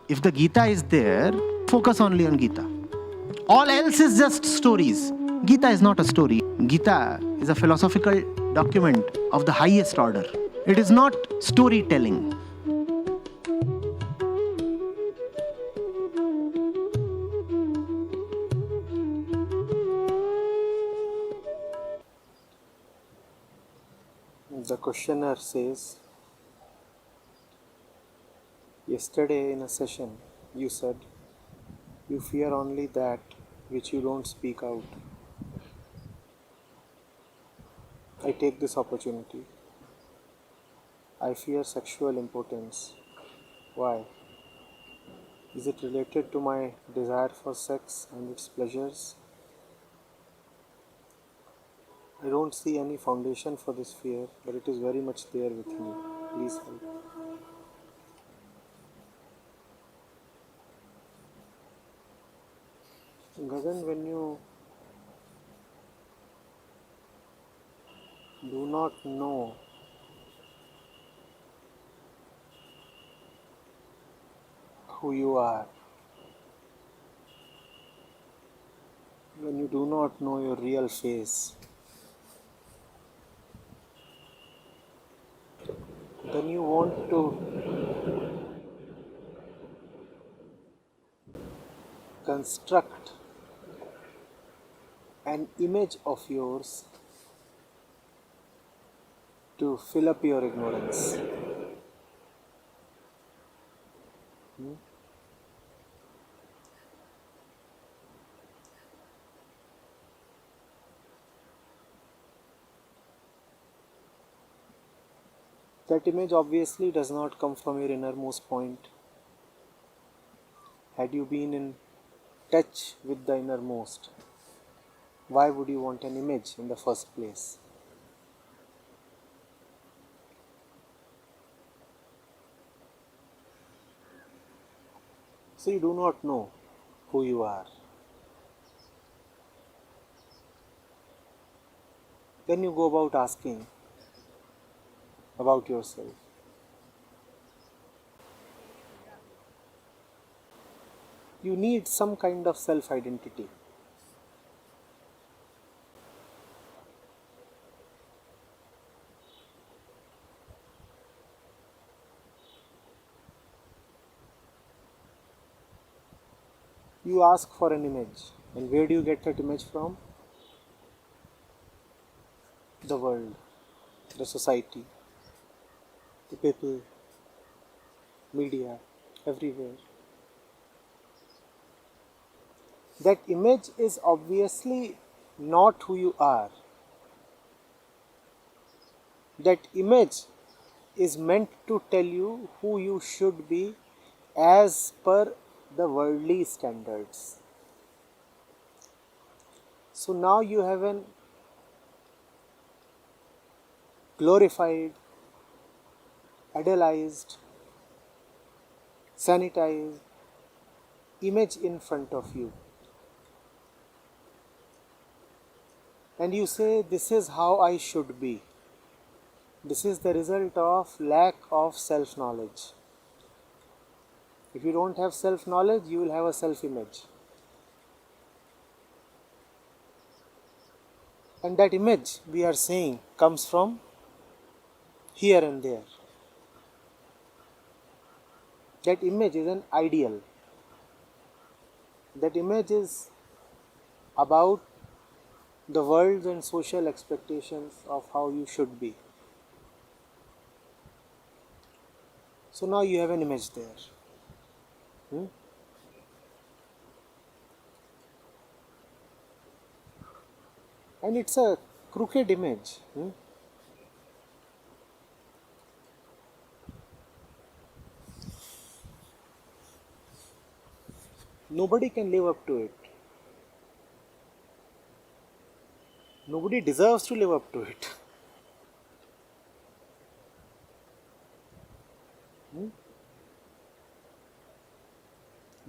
If the Gita is there, focus only on Gita. All else is just stories. Gita is not a story. Gita is a philosophical document of the highest order. It is not storytelling. The questioner says, yesterday in a session you said you fear only that which you don't speak out. I take this opportunity. I fear sexual impotence. Why? Is it related to my desire for sex and its pleasures? I don't see any foundation for this fear, but it is very much there with me. Please help. Gagan, when you do not know who you are, when you do not know your real face, then you want to construct an image of yours to fill up your ignorance. That image obviously does not come from your innermost point. Had you been in touch with the innermost, why would you want an image in the first place? So you do not know who you are. Then you go about asking about yourself. You need some kind of self-identity. You ask for an image, and where do you get that image from? The world, the society, the people, media, everywhere. That image is obviously not who you are. That image is meant to tell you who you should be as per the worldly standards. So now you have an glorified, idealized, sanitized image in front of you. And you say, this is how I should be. This is the result of lack of self-knowledge. If you don't have self-knowledge, you will have a self-image. And that image, we are saying, comes from here and there. That image is an ideal. That image is about the world's and social expectations of how you should be. So now you have an image there. And it's a crooked image. Nobody can live up to it. Nobody deserves to live up to it.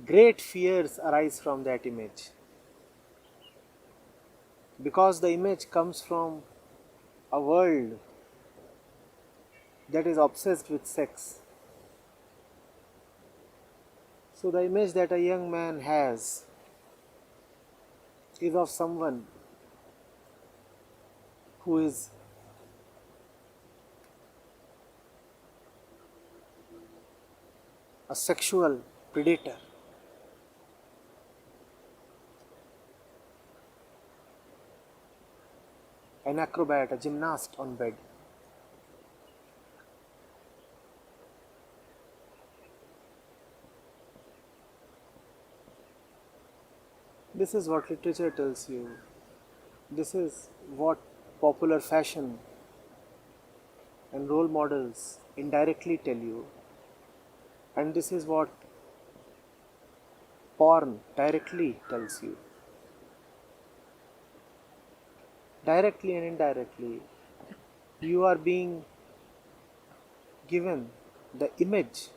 Great fears arise from that image. Because the image comes from a world that is obsessed with sex. So the image that a young man has is of someone who is a sexual predator, an acrobat, a gymnast on bed. This is what literature tells you. This is what popular fashion and role models indirectly tell you. And this is what porn directly tells you. Directly and indirectly, you are being given the image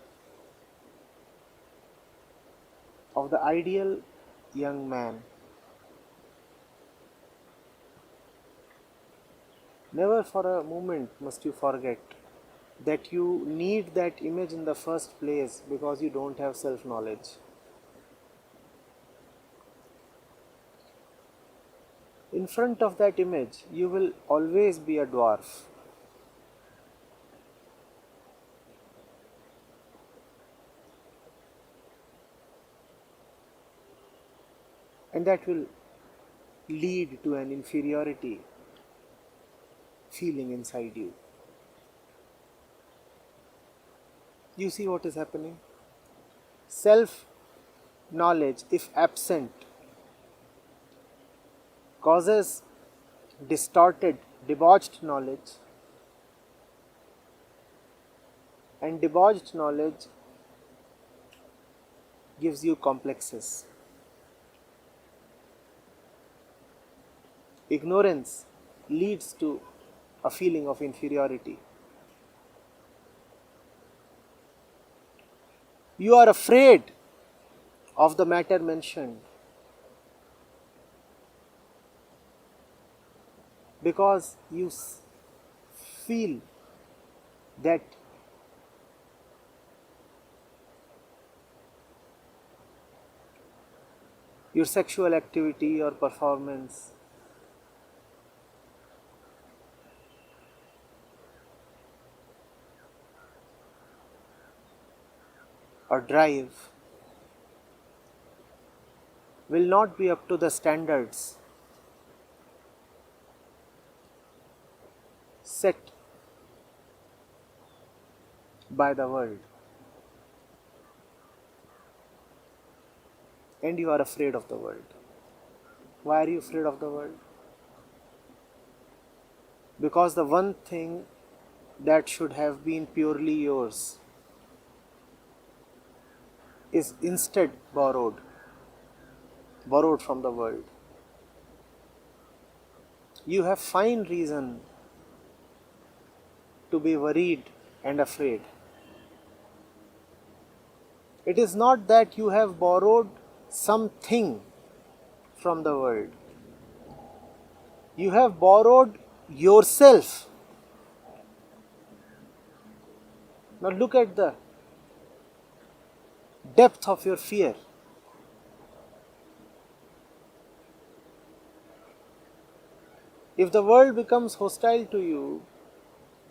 of the ideal young man. Never for a moment must you forget that you need that image in the first place because you don't have self-knowledge. In front of that image, you will always be a dwarf. And that will lead to an inferiority feeling inside you. You see what is happening? Self-knowledge, if absent, causes distorted, debauched knowledge, and debauched knowledge gives you complexes. Ignorance leads to a feeling of inferiority. You are afraid of the matter mentioned because you feel that your sexual activity or performance or drive will not be up to the standards set by the world. And you are afraid of the world. Why are you afraid of the world? Because the one thing that should have been purely yours is instead borrowed from the world. You have fine reason to be worried and afraid. It is not that you have borrowed something from the world. You have borrowed yourself. Now look at the depth of your fear. If the world becomes hostile to you,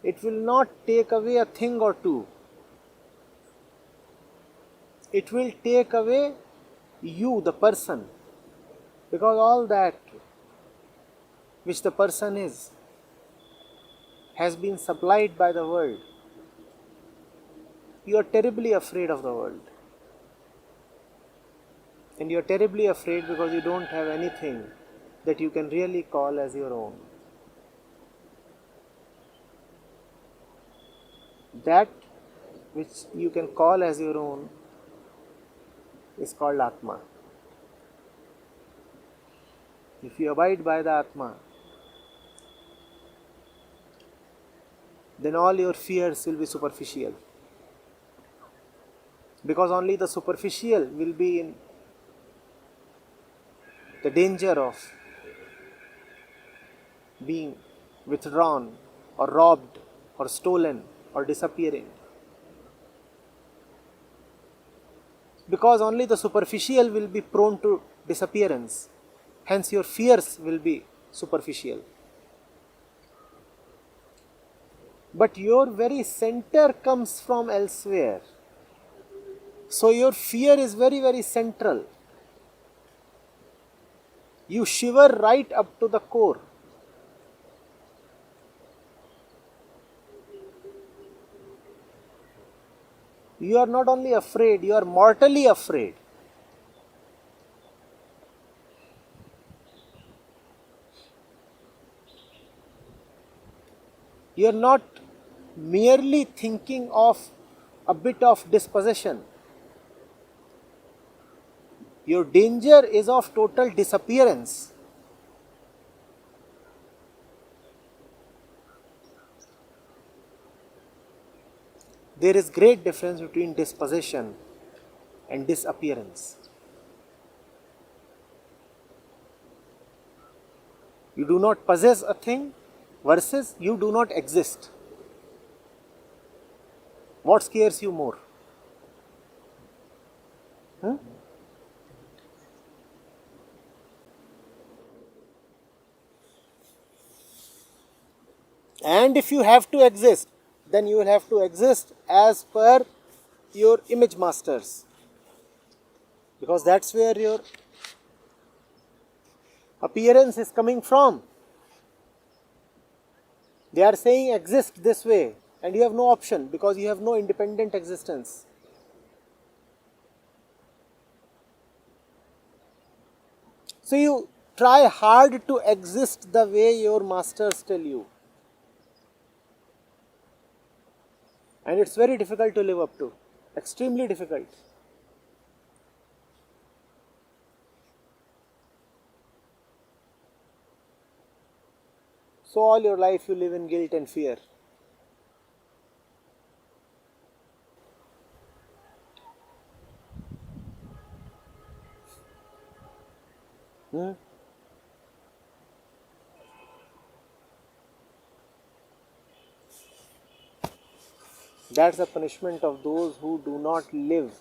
it will not take away a thing or two. It will take away you, the person, because all that which the person is has been supplied by the world. You are terribly afraid of the world. And you are terribly afraid because you don't have anything that you can really call as your own. That which you can call as your own is called Atma. If you abide by the Atma, then all your fears will be superficial. Because only the superficial will be in the danger of being withdrawn or robbed or stolen or disappearing. because only the superficial will be prone to disappearance. Hence, your fears will be superficial. But your very center comes from elsewhere. So, your fear is very, very central. You shiver right up to the core. You are not only afraid, you are mortally afraid. You are not merely thinking of a bit of dispossession. Your danger is of total disappearance. There is great difference between dispossession and disappearance. You do not possess a thing versus you do not exist. What scares you more? And if you have to exist, then you will have to exist as per your image masters. Because that's where your appearance is coming from. They are saying exist this way, and you have no option because you have no independent existence. So you try hard to exist the way your masters tell you. And it's very difficult to live up to. Extremely difficult. So all your life you live in guilt and fear. That's the punishment of those who do not live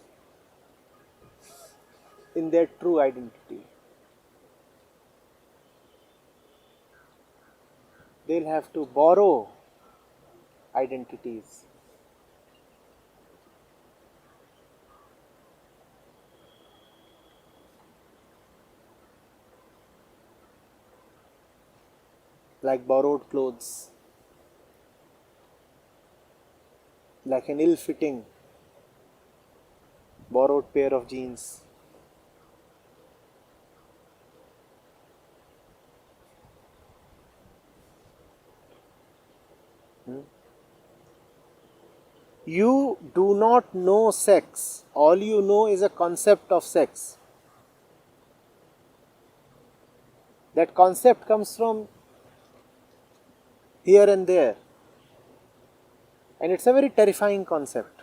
in their true identity. They'll have to borrow identities. Like borrowed clothes, like an ill-fitting borrowed pair of jeans. You do not know sex. All you know is a concept of sex. That concept comes from here and there. And it's a very terrifying concept.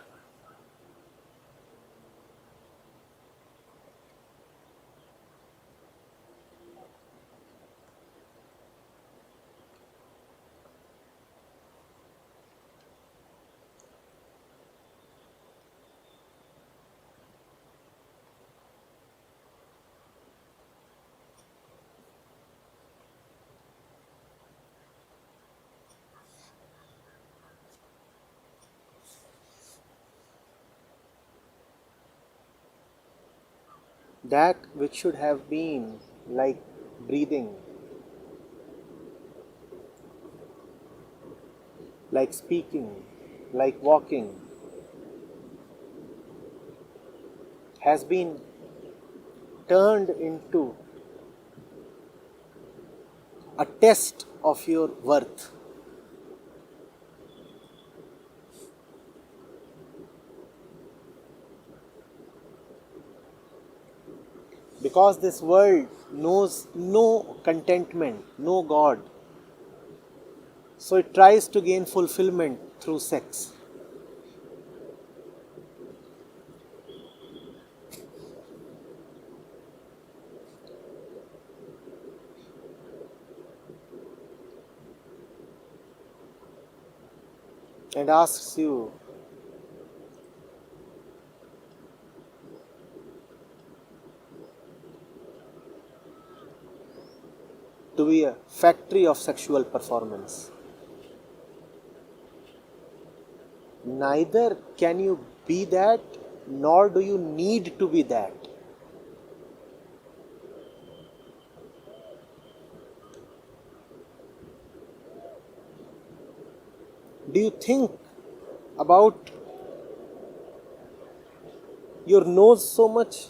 That which should have been like breathing, like speaking, like walking, has been turned into a test of your worth. Because this world knows no contentment, no God. So it tries to gain fulfillment through sex. And asks you, a factory of sexual performance. Neither can you be that, nor do you need to be that. Do you think about your nose so much?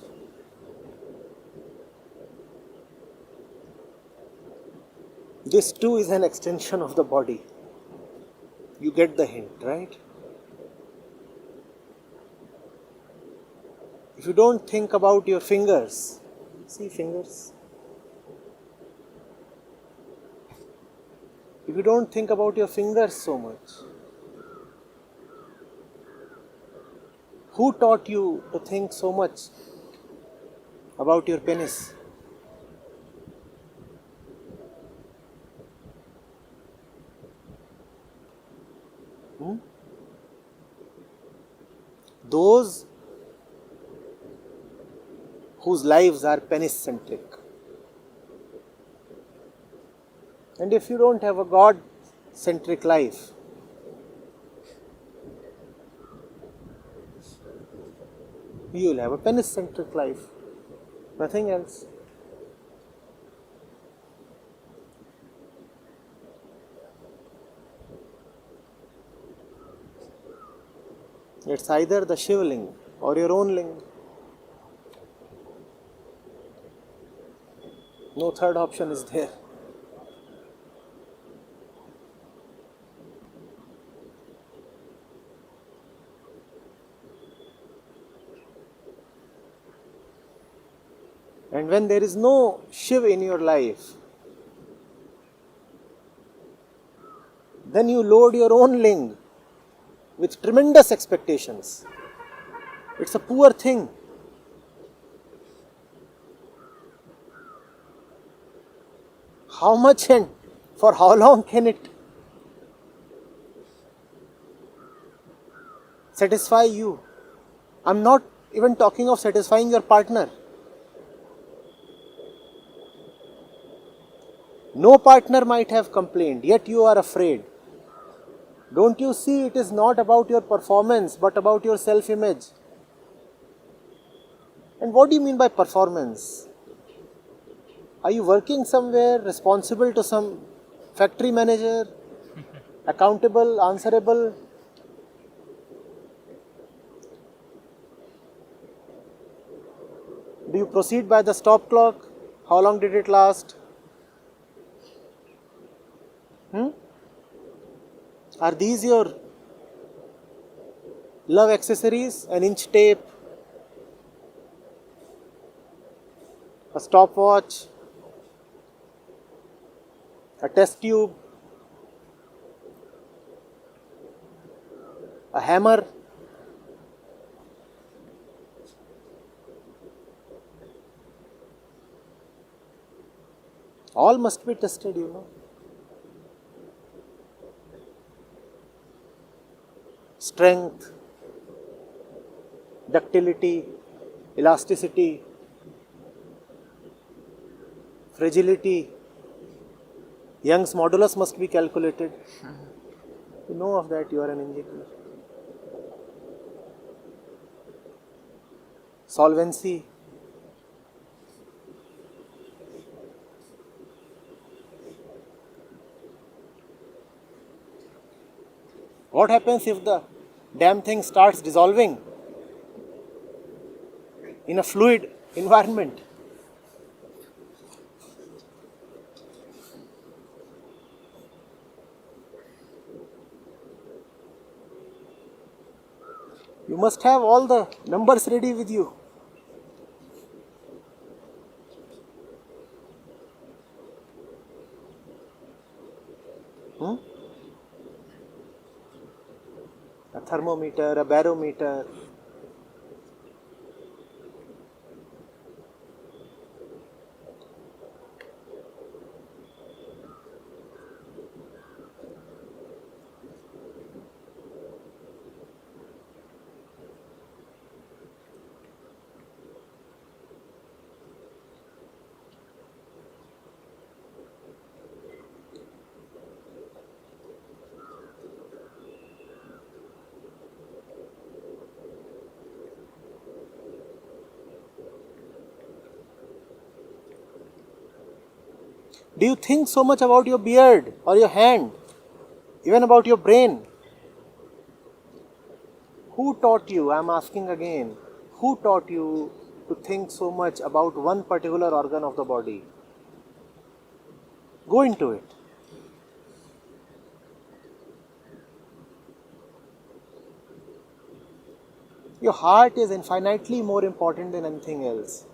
This too is an extension of the body. You get the hint, right? If you don't think about your fingers, see fingers? If you don't think about your fingers so much, who taught you to think so much about your penis? Those whose lives are penis-centric. And if you don't have a God-centric life, you will have a penis-centric life. Nothing else. It's either the Shivling or your own ling. No third option is there. And when there is no Shiv in your life, then you load your own ling with tremendous expectations. It's a poor thing. How much and for how long can it satisfy you? I'm not even talking of satisfying your partner. No partner might have complained, yet you are afraid. Don't you see, it is not about your performance, but about your self-image. And what do you mean by performance? Are you working somewhere, responsible to some factory manager, accountable, answerable? Do you proceed by the stop clock? How long did it last? Are these your love accessories? An inch tape, a stopwatch, a test tube, a hammer? All must be tested, you know. Strength, ductility, elasticity, fragility. Young's modulus must be calculated. You know of that, you are an engineer. Solvency. What happens if the damn thing starts dissolving in a fluid environment? You must have all the numbers ready with you. A thermometer, a barometer. Do you think so much about your beard or your hand, even about your brain? Who taught you, I am asking again, who taught you to think so much about one particular organ of the body? Go into it. Your heart is infinitely more important than anything else.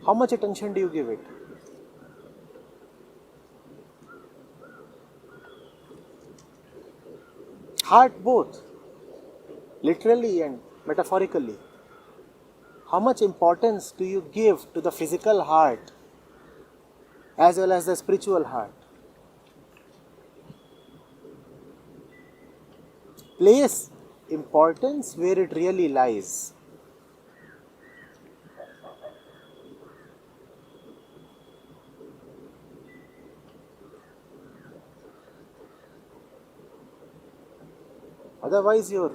How much attention do you give it? Heart both, literally and metaphorically. How much importance do you give to the physical heart as well as the spiritual heart? Place importance where it really lies. Otherwise, your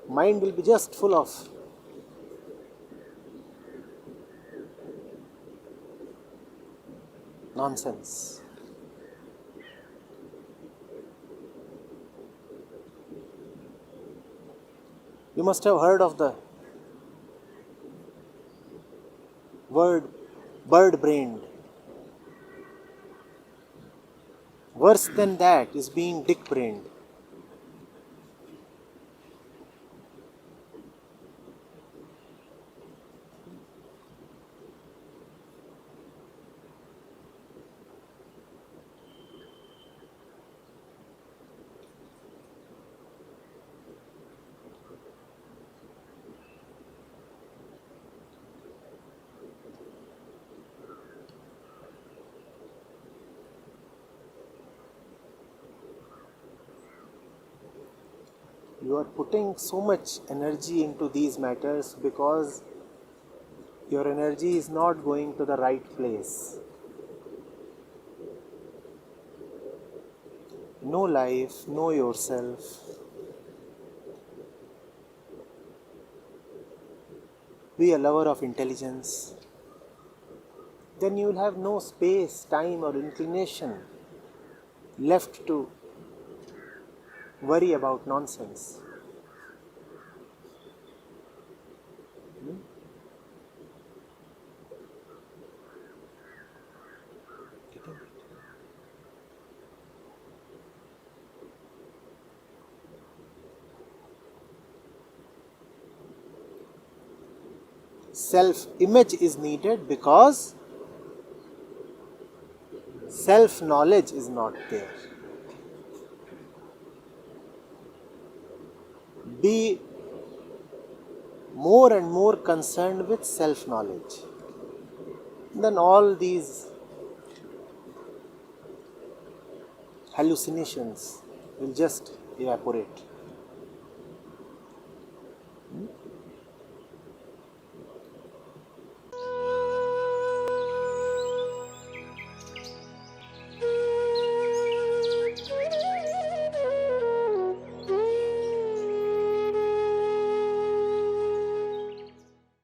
mind will be just full of nonsense. You must have heard of the word bird-brained. Worse than that is being dick-brained. You are putting so much energy into these matters because your energy is not going to the right place. Know life, know yourself. Be a lover of intelligence. Then you will have no space, time, or inclination left to worry about nonsense. Self-image is needed because self-knowledge is not there. Be more and more concerned with self-knowledge. Then all these hallucinations will just evaporate.